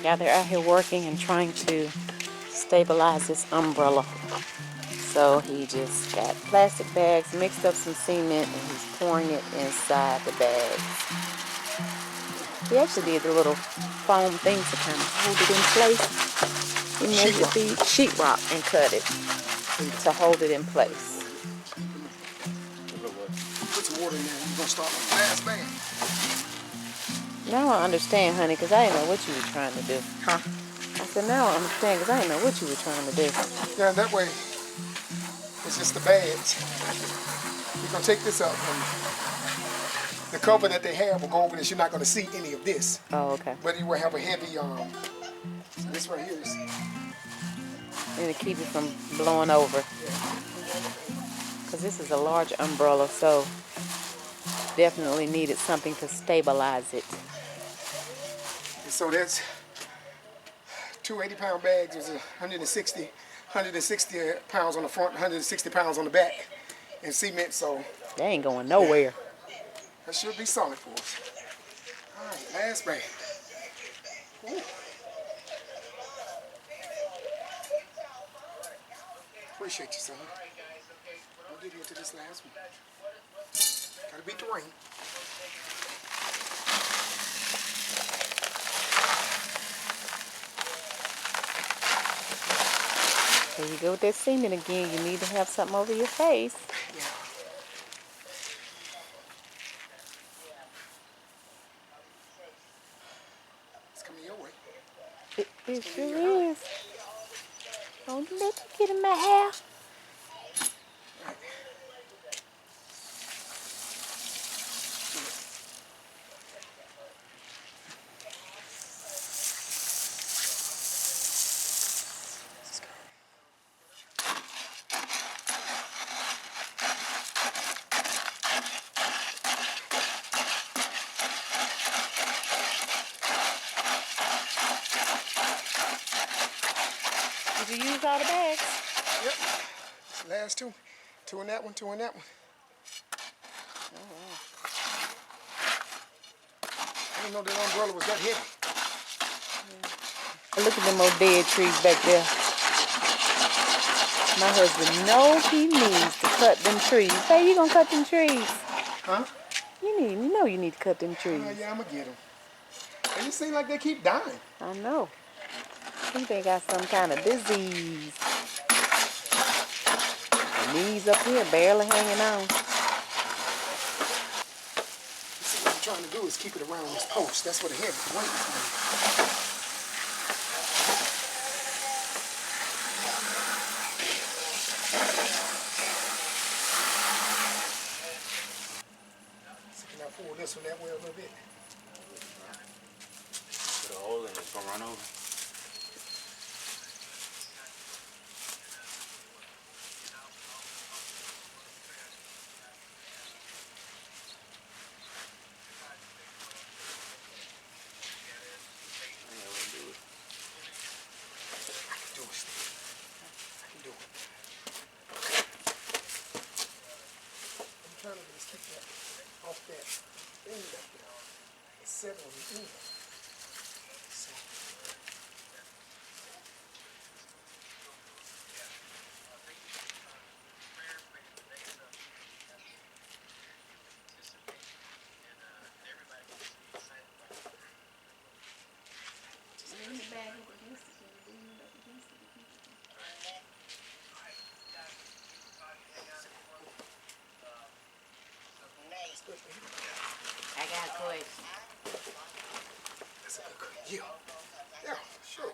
Yeah, they're out here working and trying to stabilize this umbrella. So he just got plastic bags, mixed up some cement, and he's pouring it inside the bags. He actually did the little foam things to kind of hold it in place. He measured the sheetrock and cut it to hold it in place. Put some water in there. You're gonna start with the last bag. Now I understand, honey, because I didn't know what you were trying to do. Huh? I said, now I understand, because I didn't know what you were trying to do. Yeah, that way it's just the bags. You're gonna take this up and the cover that they have will go over this. You're not gonna see any of this. Oh, okay. But you will have a heavy, so this right here is. And to keep it from blowing over. Because this is a large umbrella, so definitely needed something to stabilize it. So that's 2 80-pound bags. There's 160 pounds on the front, 160 pounds on the back, and cement. So they ain't going nowhere. That should be solid for us. All right, last bag. Ooh. Appreciate you, son. I'll give you into this last one. Gotta beat the rain. There you go with that cement again. You need to have something over your face. Yeah. It's coming your way. It sure is. Don't let me get in my hair. Right. Did you use all the bags? Yep. Last two. Two in that one, two in that one. Oh. I didn't know that umbrella was that heavy. Look at them old dead trees back there. My husband knows he needs to cut them trees. Hey, you gonna cut them trees? Huh? You know you need to cut them trees. Yeah, I'm gonna get them. They just seem like they keep dying. I know. I think they got some kind of disease. The knees up here barely hanging on. See, what I'm trying to do is keep it around this post. That's what the heavy weight is made. So can I pull this one that way a little bit? Put a hole in it, it's gonna run over. Off that end up there. It's set on the end. So. I got a question. That's a good question. Yeah, sure.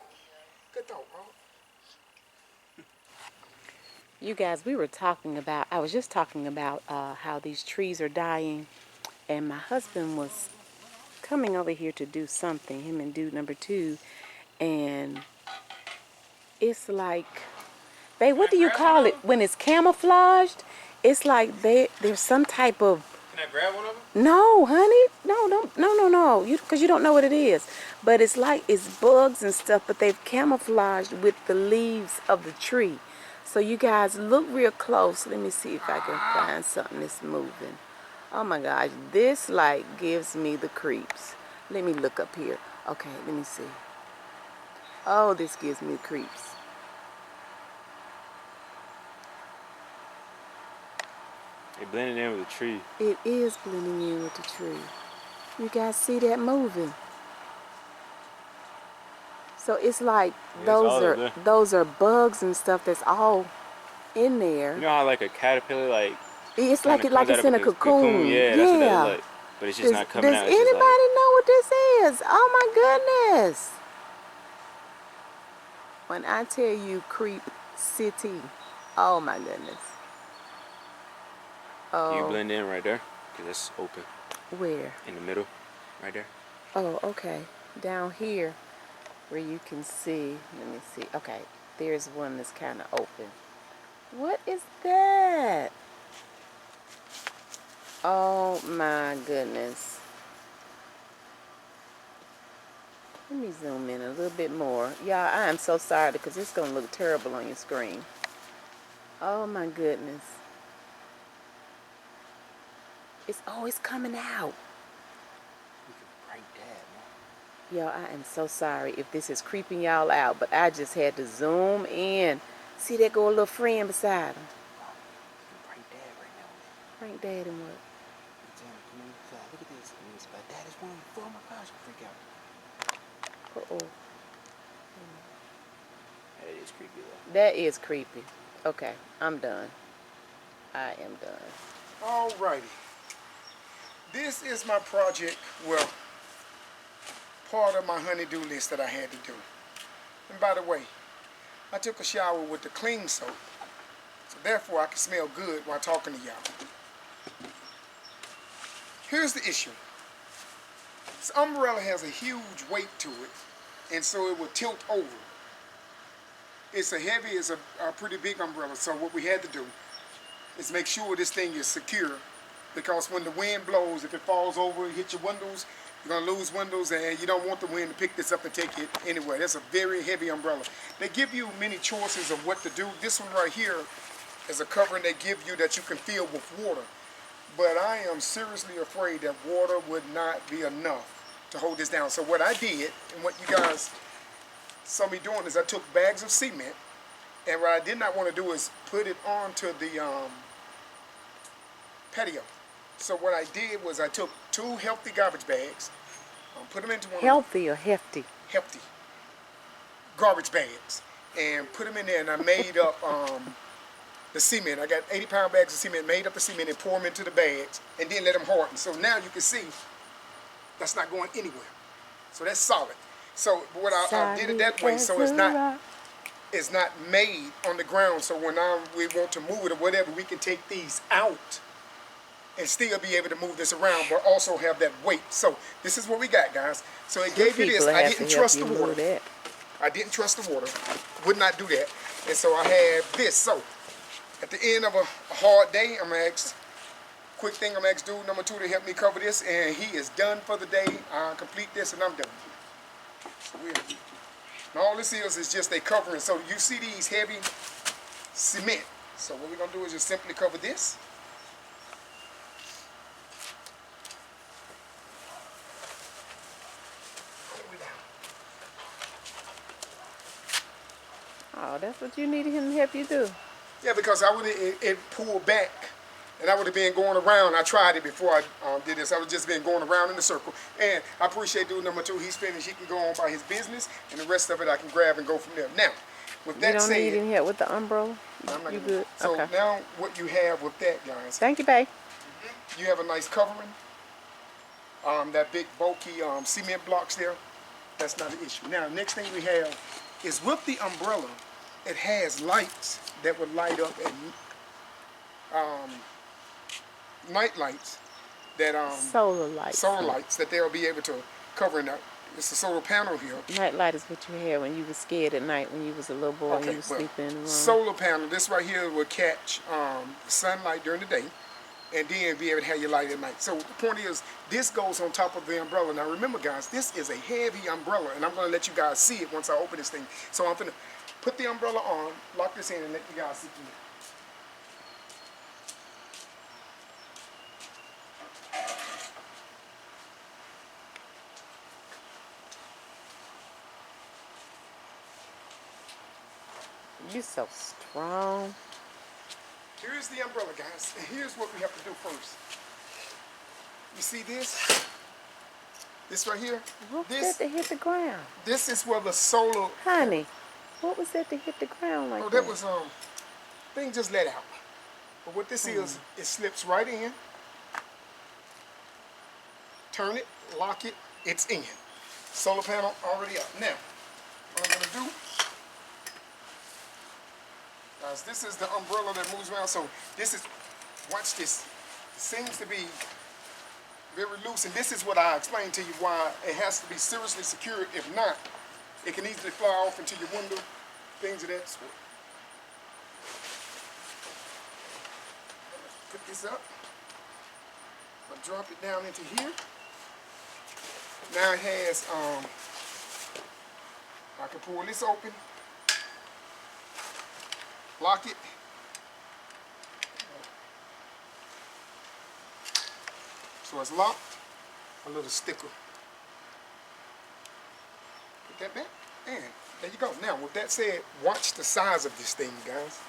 Good thought, bro. You guys, I was just talking about how these trees are dying, and my husband was coming over here to do something, him and dude number 2, and it's like, babe, what do you call it when it's camouflaged? It's like there's some type of. Can I grab one of them? No, honey, no, because you don't know what it is. But it's like it's bugs and stuff, but they've camouflaged with the leaves of the tree. So you guys look real close. Let me see if I can find something that's moving. Oh my gosh, this like gives me the creeps. Let me look up here. Okay, let me see. Oh, this gives me creeps. They blended in with the tree. It is blending in with the tree. You guys see that moving? So it's like Yeah, it's all over there. those are bugs and stuff that's all in there. You know how like a caterpillar like It's kinda like comes out it's of in a its cocoon. Yeah, that's what that look like. But it's just not coming Does out. It's anybody just like know what this is? Oh my goodness. When I tell you creep city, oh my goodness. you Oh, blend in right there, cause it's open where? in the middle, right there. Oh, okay. Down here where you can see, let me see. Okay, there's one that's kind of open. What is that? Oh my goodness. Let me zoom in a little bit more. Y'all, I am so sorry because it's going to look terrible on your screen. Oh my goodness. It's coming out. We can break that, man. Y'all, I am so sorry if this is creeping y'all out, but I just had to zoom in. See that go a little friend beside him. We can break that right now. Frank Dad and what? Come on inside. Look at this. That is one of the. Oh my gosh, I freak out. Uh-oh. That is creepy though. That is creepy. Okay, I'm done. I am done. Alrighty. This is my project, well, part of my honey-do list that I had to do. And by the way, I took a shower with the clean soap, so therefore I can smell good while talking to y'all. Here's the issue. This umbrella has a huge weight to it, and so it will tilt over. It's a pretty big umbrella, so what we had to do is make sure this thing is secure, because when the wind blows, if it falls over, it hits your windows, you're going to lose windows, and you don't want the wind to pick this up and take it anywhere. That's a very heavy umbrella. They give you many choices of what to do. This one right here is a covering they give you that you can fill with water. But I am seriously afraid that water would not be enough to hold this down. So what I did, and what you guys saw me doing, is I took bags of cement, and what I did not want to do is put it onto the patio. So what I did was I took 2 healthy garbage bags, put them into one Healthy or hefty? healthy garbage bags, and put them in there, and I made up the cement. I got 80-pound bags of cement, made up the cement, and pour them into the bags, and then let them harden. So now you can see that's not going anywhere. So that's solid. So what I did it that way, so it's not made on the ground. So when we want to move it or whatever, we can take these out and still be able to move this around, but also have that weight. So this is what we got, guys. So it gave you this. I didn't trust the water. I didn't trust the water. Would not do that. And so I have this. So at the end of a hard day, I'm gonna ask, quick thing, I'm gonna ask dude number 2 to help me cover this, and he is done for the day. I complete this and I'm done. So and all this is just a covering. So you see these heavy cement. So what we're gonna do is just simply cover this. Oh, that's what you needed him to help you do. Yeah, because it pulled back, and I would have been going around. I tried it before I did this. I would just been going around in a circle. And I appreciate dude number 2. He's finished. He can go on by his business, and the rest of it I can grab and go from there. Now, with that said, you don't need any help with the umbrella? You good? So okay. now what you have with that, guys, Thank you, babe. you have a nice covering. That big bulky cement blocks there, that's not an issue. Now, next thing we have is with the umbrella, it has lights that would light up at night lights that Solar lights. that they'll be able to cover in that. It's a solar panel here. Night light is what you had when you were scared at night when you was a little boy and you was sleeping in the room. Solar panel, this right here will catch sunlight during the day and then be able to have your light at night. So the point is, this goes on top of the umbrella. Now remember guys, this is a heavy umbrella, and I'm gonna let you guys see it once I open this thing. So I'm gonna put the umbrella on, lock this in, and let you guys see through it. You so strong. Here's the umbrella, guys. And here's what we have to do first. You see this? This right here? What was that to hit the ground? This is where the solar... Honey, what was that to hit the ground like Oh, that? that was, thing just let out. But what this is, it slips right in. Turn it, lock it, it's in. Solar panel already up. Now, what I'm gonna do, guys, this is the umbrella that moves around. So this is, watch this. It seems to be very loose, and this is what I explained to you why it has to be seriously secured. If not, it can easily fly off into your window, things of that sort. Put this up. I'll drop it down into here. Now it has, I can pull this open, lock it. So it's locked, a little sticker. Put that back, and there you go. Now, with that said, watch the size of this thing, guys.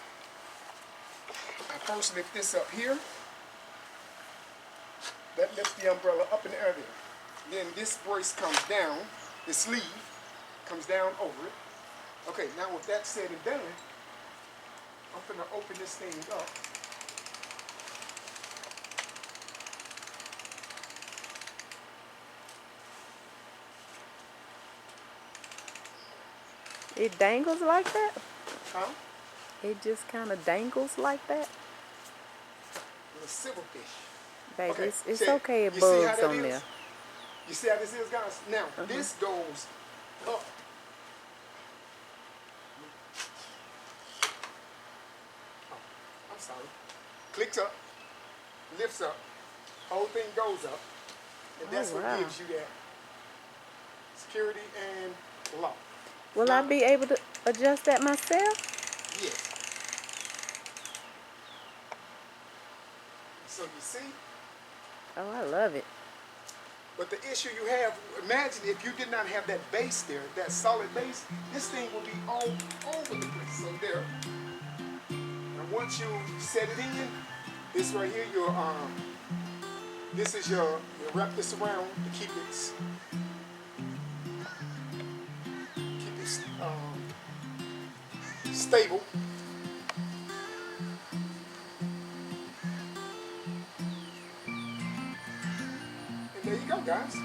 I first lift this up here. That lifts the umbrella up in the air there. Then this brace comes down, the sleeve comes down over it. Okay, now with that said and done, I'm gonna open this thing up. It dangles like that? Huh? It just kind of dangles like that? Little silverfish. Baby, Okay, it's see- okay, it you see how bugs that on is? there. You see how this is, guys? Now, this goes up. Oh, I'm sorry. Clicks up, lifts up, whole thing goes up, and that's wow. what gives you that security and lock. Will I be able to adjust that myself? Yes. So you see, Oh, I love it. but the issue you have, imagine if you did not have that base there, that solid base, this thing will be all over the place. So there. And once you set it in, this right here, this is you wrap this around to keep it stable. And there you go, guys.